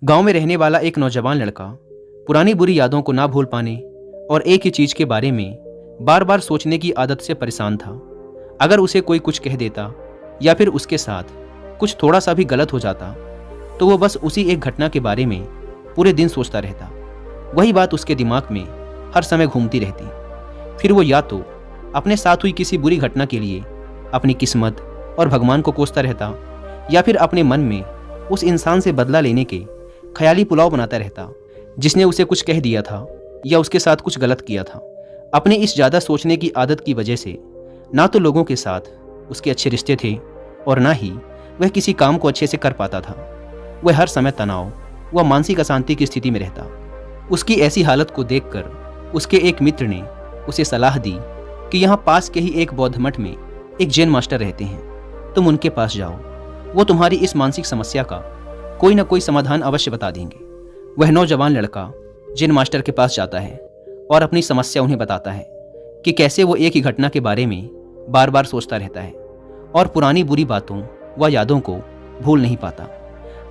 गांव में रहने वाला एक नौजवान लड़का पुरानी बुरी यादों को ना भूल पाने और एक ही चीज के बारे में बार बार सोचने की आदत से परेशान था। अगर उसे कोई कुछ कह देता या फिर उसके साथ कुछ थोड़ा सा भी गलत हो जाता तो वो बस उसी एक घटना के बारे में पूरे दिन सोचता रहता। वही बात उसके दिमाग में हर समय घूमती रहती। फिर वो या तो अपने साथ हुई किसी बुरी घटना के लिए अपनी किस्मत और भगवान को कोसता रहता या फिर अपने मन में उस इंसान से बदला लेने के ख्याली पुलाव बनाता रहता जिसने उसे कुछ कह दिया था या उसके साथ कुछ गलत किया था। अपने इस ज़्यादा सोचने की आदत की वजह से ना तो लोगों के साथ उसके अच्छे रिश्ते थे और ना ही वह किसी काम को अच्छे से कर पाता था। वह हर समय तनाव व मानसिक अशांति की स्थिति में रहता। उसकी ऐसी हालत को देखकर उसके एक मित्र ने उसे सलाह दी कि यहाँ पास के ही एक बौद्ध मठ में एक जैन मास्टर रहते हैं, तुम उनके पास जाओ, वो तुम्हारी इस मानसिक समस्या का कोई ना कोई समाधान अवश्य बता देंगे। वह नौजवान लड़का जैन मास्टर के पास जाता है और अपनी समस्या उन्हें बताता है कि कैसे वो एक ही घटना के बारे में बार बार सोचता रहता है और पुरानी बुरी बातों व यादों को भूल नहीं पाता।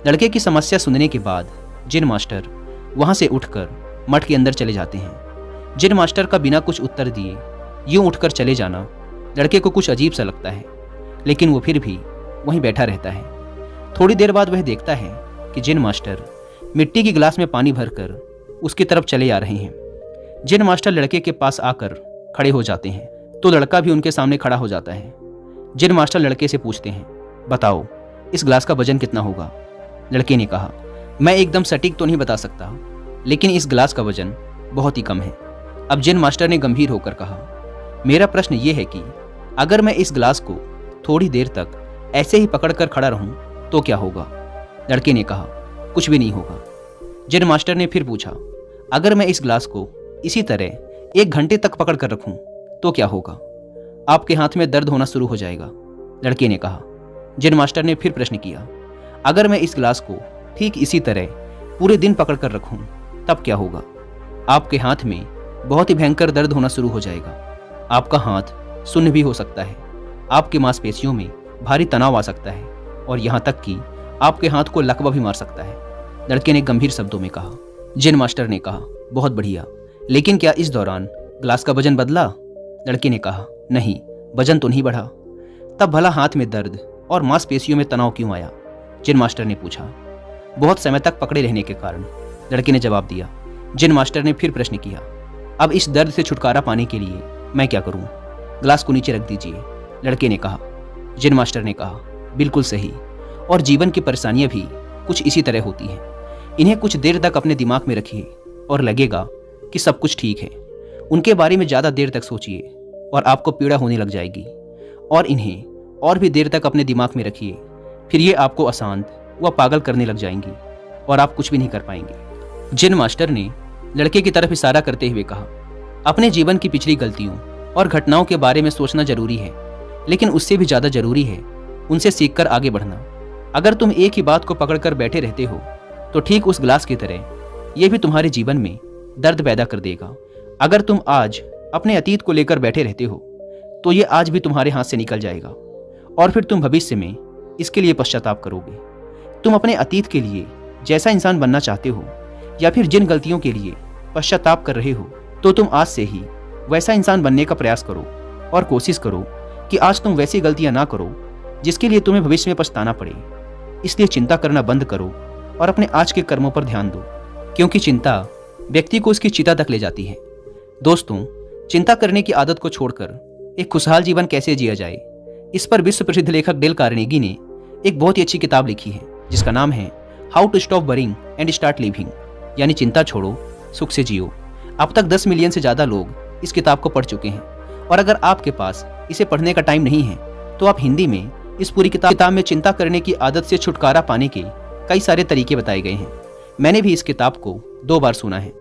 लड़के की समस्या सुनने के बाद जैन मास्टर वहाँ से उठकर मठ के अंदर चले जाते हैं। जैन मास्टर का बिना कुछ उत्तर दिए यूं उठकर चले जाना लड़के को कुछ अजीब सा लगता है, लेकिन वो फिर भी वहीं बैठा रहता है। थोड़ी देर बाद वह देखता है कि जैन मास्टर मिट्टी की गिलास में पानी भरकर उसकी तरफ चले आ रहे हैं। जैन मास्टर लड़के के पास आकर खड़े हो जाते हैं तो लड़का भी उनके सामने खड़ा हो जाता है। जैन मास्टर लड़के से पूछते हैं, बताओ इस गिलास का वजन कितना होगा? लड़के ने कहा, मैं एकदम सटीक तो नहीं बता सकता, लेकिन इस गिलास का वजन बहुत ही कम है। अब जैन मास्टर ने गंभीर होकर कहा, मेरा प्रश्न ये है कि अगर मैं इस गिलास को थोड़ी देर तक ऐसे ही पकड़कर खड़ा रहूं तो क्या होगा? लड़के ने कहा, कुछ भी नहीं होगा। जैन मास्टर ने फिर पूछा, अगर मैं इस गिलास को इसी तरह 1 घंटे तक पकड़ कर रखूं तो क्या होगा? आपके हाथ में दर्द होना शुरू हो जाएगा। लड़के ने कहा। जैन मास्टर ने फिर प्रश्न किया, अगर मैं इस गिलास को ठीक इसी तरह पूरे दिन पकड़ कर रखूं तब क्या होगा? आपके हाथ में बहुत ही भयंकर दर्द होना शुरू हो जाएगा। आपका हाथ सुन्न भी हो सकता है, आपकी मांसपेशियों में भारी तनाव आ सकता है और यहाँ तक कि आपके हाथ को लकवा भी मार सकता है। लड़के ने गंभीर शब्दों में कहा। जैन मास्टर ने कहा, बहुत बढ़िया, लेकिन क्या इस दौरान गिलास का वजन बदला? लड़के ने कहा, नहीं, वजन तो नहीं बढ़ा। तब भला हाथ में दर्द और मांसपेशियों में तनाव क्यों आया? जैन मास्टर ने पूछा। बहुत समय तक पकड़े रहने के कारण, लड़के ने जवाब दिया। जैन मास्टर ने फिर प्रश्न किया, अब इस दर्द से छुटकारा पाने के लिए मैं क्या करूं? गिलास को नीचे रख दीजिए। लड़के ने कहा। जैन मास्टर ने कहा, बिल्कुल सही, और जीवन की परेशानियां भी कुछ इसी तरह होती हैं। इन्हें कुछ देर तक अपने दिमाग में रखिए और लगेगा कि सब कुछ ठीक है। उनके बारे में ज़्यादा देर तक सोचिए और आपको पीड़ा होने लग जाएगी, और इन्हें और भी देर तक अपने दिमाग में रखिए, फिर ये आपको अशांत व पागल करने लग जाएंगी और आप कुछ भी नहीं कर पाएंगे। जैन मास्टर ने लड़के की तरफ इशारा करते हुए कहा, अपने जीवन की पिछली गलतियों और घटनाओं के बारे में सोचना जरूरी है, लेकिन उससे भी ज़्यादा जरूरी है उनसे सीखकर आगे बढ़ना। अगर तुम एक ही बात को पकड़कर बैठे रहते हो तो ठीक उस गिलास की तरह यह भी तुम्हारे जीवन में दर्द पैदा कर देगा। अगर तुम आज अपने अतीत को लेकर बैठे रहते हो तो ये आज भी तुम्हारे हाथ से निकल जाएगा और फिर तुम भविष्य में इसके लिए पश्चाताप करोगे। तुम अपने अतीत के लिए जैसा इंसान बनना चाहते हो या फिर जिन गलतियों के लिए पश्चाताप कर रहे हो तो तुम आज से ही वैसा इंसान बनने का प्रयास करो और कोशिश करो कि आज तुम वैसी गलतियां ना करो जिसके लिए तुम्हें भविष्य में पछताना पड़े। इसलिए चिंता करना बंद करो और अपने आज के कर्मों पर ध्यान दो, क्योंकि चिंता व्यक्ति को उसकी चिता तक ले जाती है। दोस्तों, चिंता करने की आदत को छोड़कर एक खुशहाल जीवन कैसे जिया जाए, इस पर विश्व प्रसिद्ध लेखक डेल कार्नेगी ने एक बहुत ही अच्छी किताब लिखी है जिसका नाम है how to stop worrying and start living, यानी चिंता छोड़ो, सुख से जियो। अब तक 10 मिलियन से ज़्यादा लोग इस किताब को पढ़ चुके हैं, और अगर आपके पास इसे पढ़ने का टाइम नहीं है तो आप हिंदी में इस पूरी किताब में चिंता करने की आदत से छुटकारा पाने के कई सारे तरीके बताए गए हैं। मैंने भी इस किताब को 2 बार सुना है